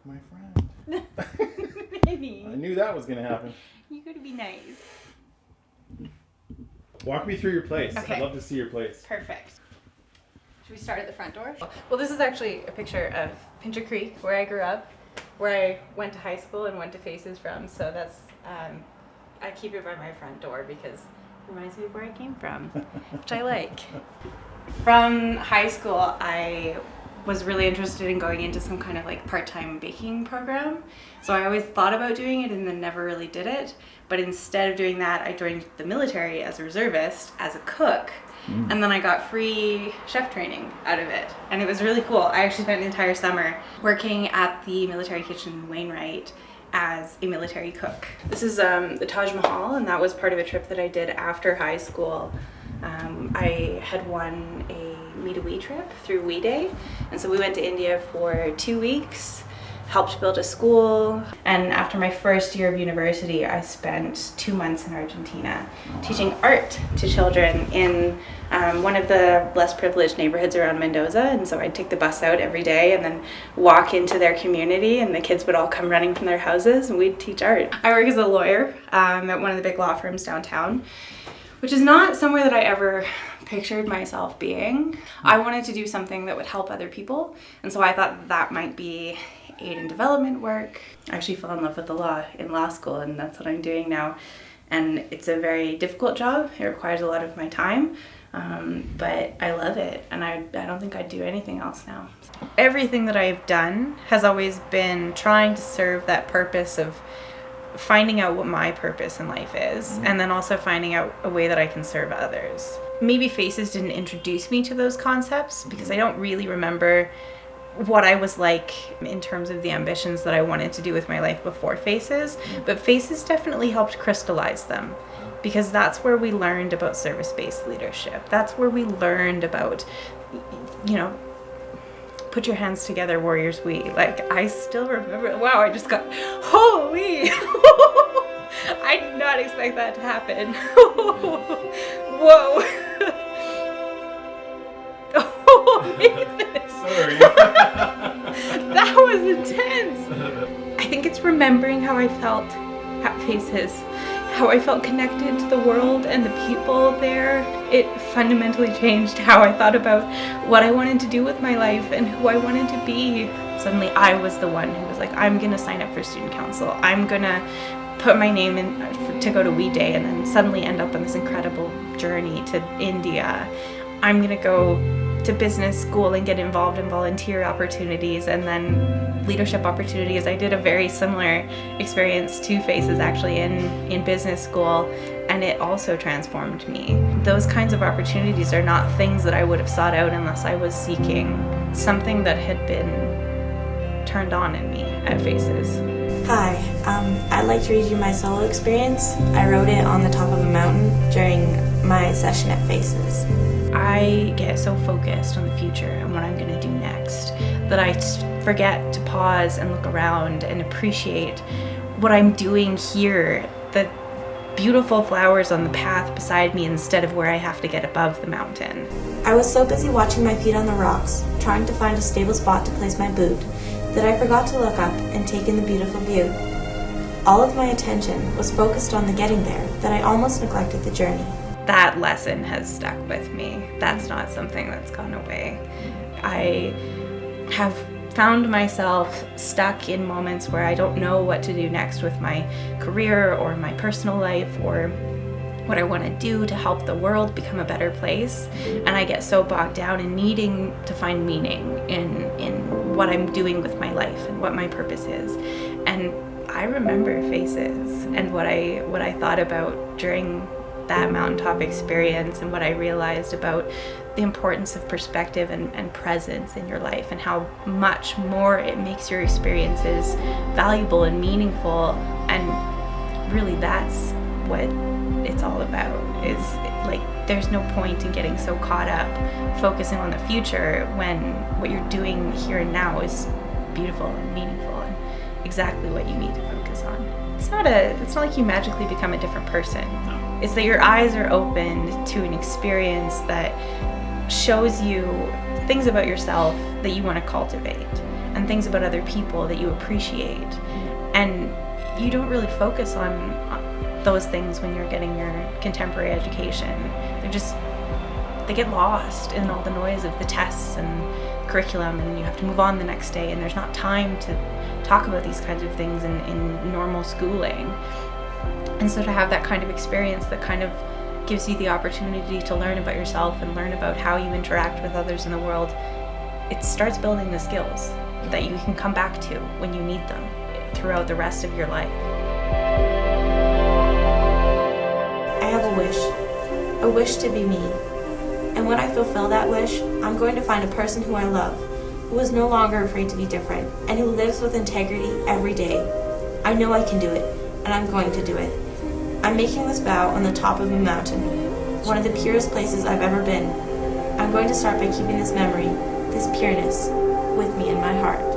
like my friend. Maybe. I knew that was going to happen. You gotta be nice. Walk me through your place. Okay. I'd love to see your place. Perfect. Should we start at the front door? Well, this is actually a picture of Pincher Creek, where I grew up, where I went to high school and went to Faces from. So that's, I keep it by my front door because it reminds me of where I came from, which I like. From high school, I was really interested in going into some kind of like part-time baking program. So I always thought about doing it and then never really did it. But instead of doing that, I joined the military as a reservist, as a cook. And then I got free chef training out of it. And it was really cool. I actually spent an entire summer working at the military kitchen in Wainwright as a military cook. This is the Taj Mahal, and that was part of a trip that I did after high school. I had won a Meet a Wee trip through Wee Day, and so we went to India for 2 weeks, helped build a school, and after my first year of university, I spent 2 months in Argentina teaching art to children in one of the less privileged neighborhoods around Mendoza. And so I'd take the bus out every day and then walk into their community, and the kids would all come running from their houses and we'd teach art. I work as a lawyer at one of the big law firms downtown, which is not somewhere that I ever pictured myself being. I wanted to do something that would help other people, and so I thought that might be aid and development work. I actually fell in love with the law in law school, and that's what I'm doing now. And it's a very difficult job. It requires a lot of my time, but I love it, and I don't think I'd do anything else now. Everything that I've done has always been trying to serve that purpose of finding out what my purpose in life is, and then also finding out a way that I can serve others. Maybe Faces didn't introduce me to those concepts because I don't really remember what I was like in terms of the ambitions that I wanted to do with my life before Faces, but Faces definitely helped crystallize them, because that's where we learned about service-based leadership. That's where we learned about, you know, put your hands together, warriors we. Like, I still remember, wow, I just got, holy, I did not expect that to happen. Whoa. Oh, Nathan. Sorry. That was intense. I think it's remembering how I felt at Faces, how I felt connected to the world and the people there. It fundamentally changed how I thought about what I wanted to do with my life and who I wanted to be. Suddenly I was the one who was like, I'm gonna sign up for student council. I'm gonna put my name in to go to Wee Day, and then suddenly end up on this incredible journey to India. I'm gonna go to business school and get involved in volunteer opportunities and then leadership opportunities. I did a very similar experience to Faces actually in business school, and it also transformed me. Those kinds of opportunities are not things that I would have sought out unless I was seeking something that had been turned on in me at Faces. Hi, I'd like to read you my solo experience. I wrote it on the top of a mountain during my session at Faces. I get so focused on the future and what I'm going to do next that I forget to pause and look around and appreciate what I'm doing here, the beautiful flowers on the path beside me instead of where I have to get above the mountain. I was so busy watching my feet on the rocks, trying to find a stable spot to place my boot, that I forgot to look up and take in the beautiful view. All of my attention was focused on the getting there that I almost neglected the journey. That lesson has stuck with me. That's not something that's gone away. I have found myself stuck in moments where I don't know what to do next with my career or my personal life or what I want to do to help the world become a better place. And I get so bogged down in needing to find meaning in what I'm doing with my life and what my purpose is. And I remember Faces and what I thought about during that mountaintop experience, and what I realized about the importance of perspective and presence in your life, and how much more it makes your experiences valuable and meaningful. And really that's what it's all about, is like there's no point in getting so caught up focusing on the future when what you're doing here and now is beautiful and meaningful and exactly what you need to focus on. It's not like you magically become a different person. It's that your eyes are opened to an experience that shows you things about yourself that you want to cultivate. and things about other people that you appreciate. And you don't really focus on those things when you're getting your contemporary education. They get lost in all the noise of the tests and curriculum, and you have to move on the next day, and there's not time to talk about these kinds of things in normal schooling. And so to have that kind of experience that kind of gives you the opportunity to learn about yourself and learn about how you interact with others in the world, it starts building the skills that you can come back to when you need them throughout the rest of your life. I have a wish to be me. And when I fulfill that wish, I'm going to find a person who I love, who is no longer afraid to be different, and who lives with integrity every day. I know I can do it, and I'm going to do it. I'm making this vow on the top of a mountain, one of the purest places I've ever been. I'm going to start by keeping this memory, this pureness, with me in my heart.